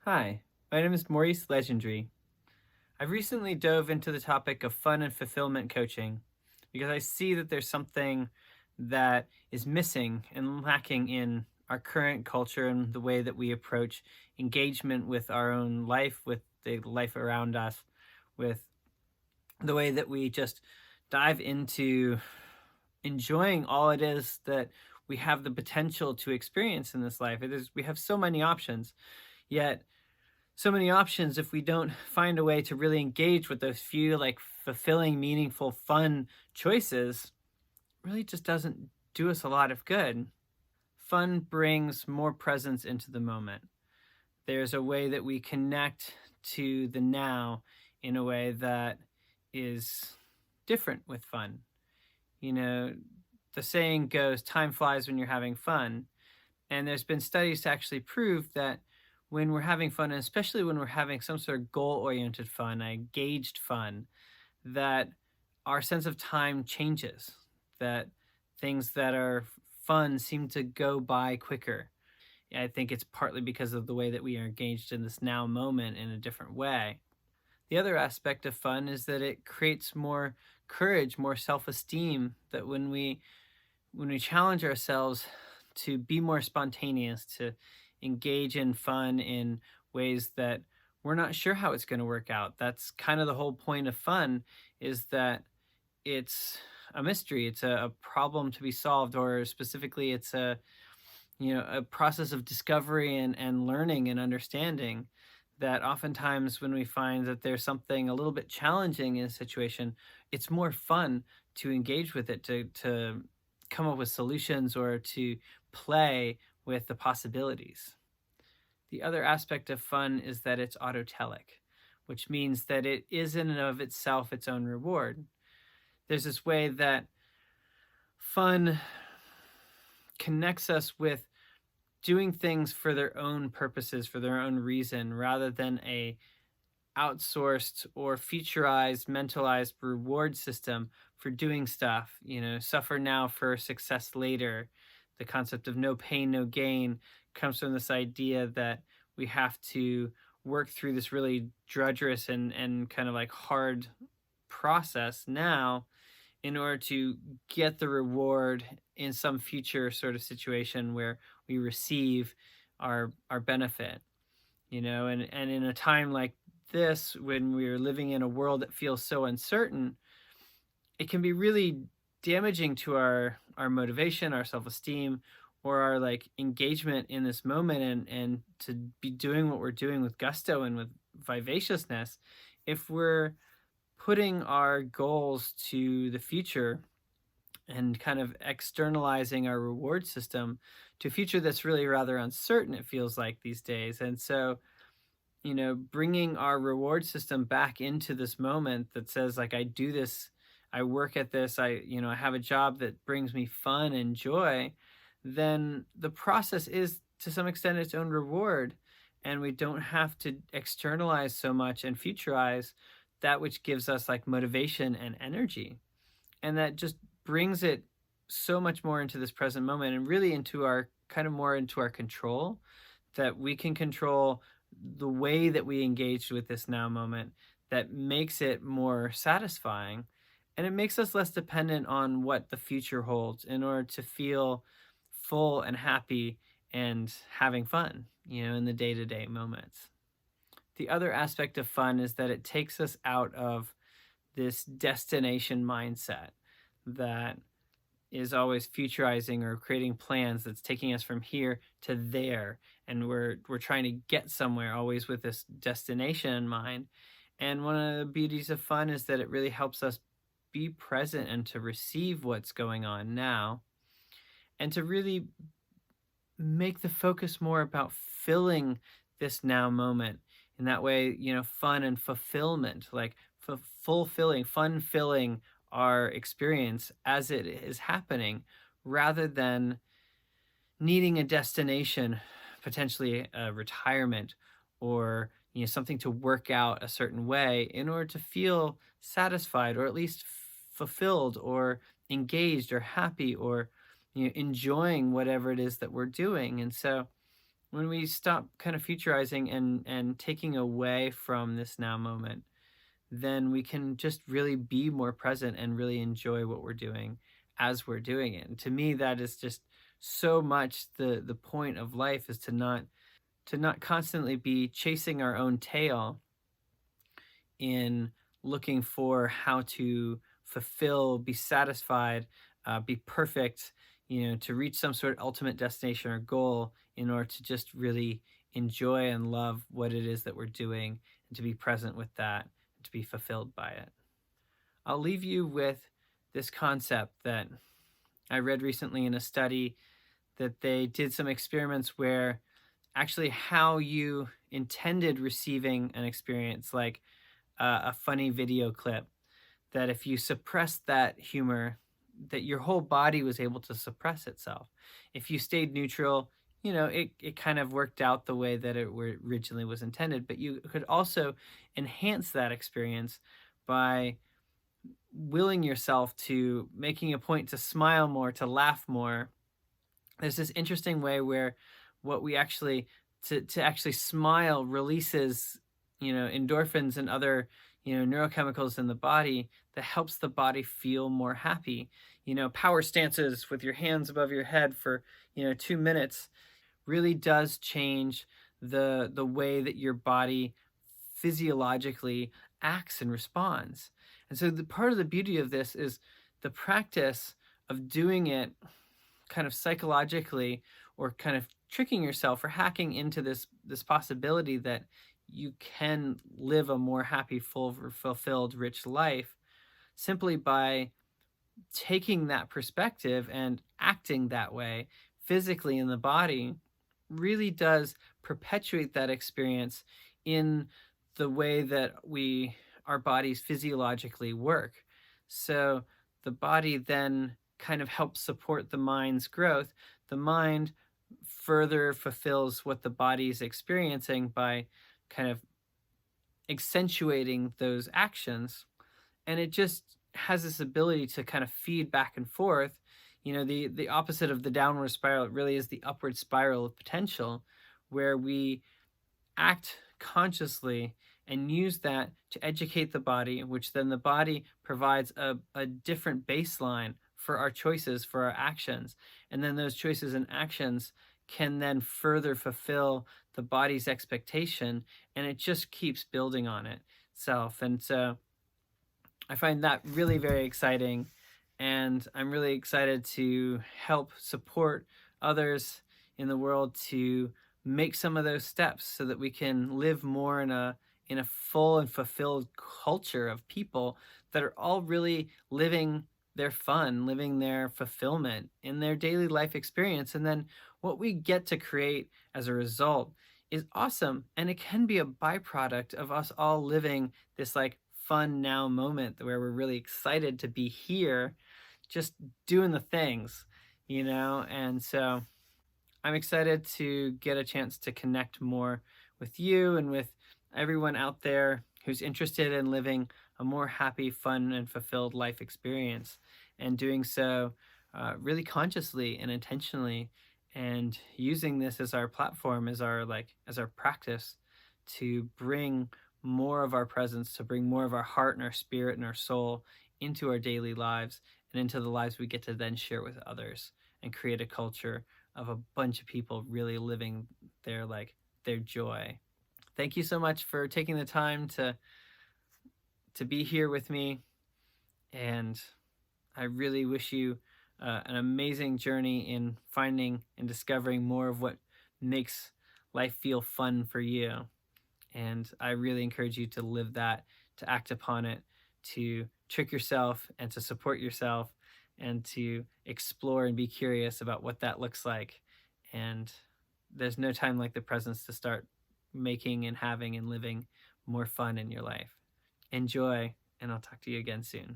Hi, my name is Maurice Legendry. I've recently dove into the topic of fun and fulfillment coaching because I see that there's something that is missing and lacking in our current culture and the way that we approach engagement with our own life, with the life around us, with the way that we just dive into enjoying all it is that we have the potential to experience in this life. We have so many options, yet so many options if we don't find a way to really engage with those few like fulfilling, meaningful, fun choices, really just doesn't do us a lot of good. Fun brings more presence into the moment. There's a way that we connect to the now in a way that is different with fun. You know, the saying goes, time flies when you're having fun. And there's been studies to actually prove that when we're having fun, and especially when we're having some sort of goal oriented fun, engaged fun, that our sense of time changes, that things that are fun seem to go by quicker. I think it's partly because of the way that we are engaged in this now moment in a different way. The other aspect of fun is that it creates more courage, more self-esteem, that when we challenge ourselves to be more spontaneous, to engage in fun in ways that we're not sure how it's going to work out. That's kind of the whole point of fun, is that it's a mystery. It's a problem to be solved, or specifically it's a process of discovery and learning and understanding, that oftentimes when we find that there's something a little bit challenging in a situation, it's more fun to engage with it, to come up with solutions or to play with the possibilities. The other aspect of fun is that it's autotelic, which means that it is in and of itself its own reward. There's this way that fun connects us with doing things for their own purposes, for their own reason, rather than a outsourced or featureized, mentalized reward system for doing stuff. Suffer now for success later. The concept of no pain, no gain comes from this idea that we have to work through this really drudgerous and kind of like hard process now in order to get the reward in some future sort of situation where we receive our benefit. And in a time like this, when we're living in a world that feels so uncertain, it can be really damaging to our motivation, our self-esteem, or our like engagement in this moment, and to be doing what we're doing with gusto and with vivaciousness, if we're putting our goals to the future and kind of externalizing our reward system to a future that's really rather uncertain, it feels like these days. And so, bringing our reward system back into this moment that says, like, I do this, I work at this, I have a job that brings me fun and joy, then the process is to some extent its own reward. And we don't have to externalize so much and futurize that which gives us like motivation and energy. And that just brings it so much more into this present moment and really into our kind of more into our control, that we can control the way that we engage with this now moment, that makes it more satisfying, and it makes us less dependent on what the future holds in order to feel full and happy and having fun, in the day-to-day moments. The other aspect of fun is that it takes us out of this destination mindset that is always futurizing or creating plans that's taking us from here to there, and we're trying to get somewhere always with this destination in mind. And one of the beauties of fun is that it really helps us be present and to receive what's going on now, and to really make the focus more about filling this now moment. In that way, fun and fulfillment, like fulfilling, fun filling our experience as it is happening, rather than needing a destination, potentially a retirement, or something to work out a certain way in order to feel satisfied, or at least fulfilled, or engaged, or happy, or enjoying whatever it is that we're doing. And so when we stop kind of futurizing and taking away from this now moment, then we can just really be more present and really enjoy what we're doing as we're doing it. And to me, that is just so much the point of life, is to not constantly be chasing our own tail in looking for how to fulfill, be satisfied, be perfect, to reach some sort of ultimate destination or goal, in order to just really enjoy and love what it is that we're doing, and to be present with that, and to be fulfilled by it. I'll leave you with this concept that I read recently in a study, that they did some experiments where actually how you intended receiving an experience, like a funny video clip, that if you suppressed that humor, that your whole body was able to suppress itself. If you stayed neutral, it kind of worked out the way that originally was intended, but you could also enhance that experience by willing yourself to making a point to smile more, to laugh more. There's this interesting way where what we actually to actually smile releases, endorphins and other, neurochemicals in the body that helps the body feel more happy. Power stances with your hands above your head for, 2 minutes really does change the way that your body physiologically acts and responds. And so the part of the beauty of this is the practice of doing it kind of psychologically, or kind of tricking yourself or hacking into this possibility that you can live a more happy, full, fulfilled, rich life, simply by taking that perspective and acting that way physically in the body, really does perpetuate that experience in the way that our bodies physiologically work. So the body then kind of helps support the mind's growth. The mind further fulfills what the body is experiencing by kind of accentuating those actions. And it just has this ability to kind of feed back and forth. The opposite of the downward spiral, it really is the upward spiral of potential, where we act consciously and use that to educate the body, which then the body provides a different baseline for our choices, for our actions. And then those choices and actions can then further fulfill the body's expectation, and it just keeps building on itself. And so I find that really very exciting, and I'm really excited to help support others in the world to make some of those steps, so that we can live more in a full and fulfilled culture of people that are all really living their fun, living their fulfillment in their daily life experience. And then what we get to create as a result is awesome. And it can be a byproduct of us all living this like fun now moment, where we're really excited to be here, just doing the things, And so I'm excited to get a chance to connect more with you and with everyone out there who's interested in living a more happy, fun, and fulfilled life experience, and doing so really consciously and intentionally, and using this as our platform, as our practice, to bring more of our presence, to bring more of our heart and our spirit and our soul into our daily lives, and into the lives we get to then share with others, and create a culture of a bunch of people really living their joy. Thank you so much for taking the time to be here with me, and I really wish you an amazing journey in finding and discovering more of what makes life feel fun for you. And I really encourage you to live that, to act upon it, to trick yourself and to support yourself, and to explore and be curious about what that looks like. And there's no time like the present to start making and having and living more fun in your life. Enjoy, and I'll talk to you again soon.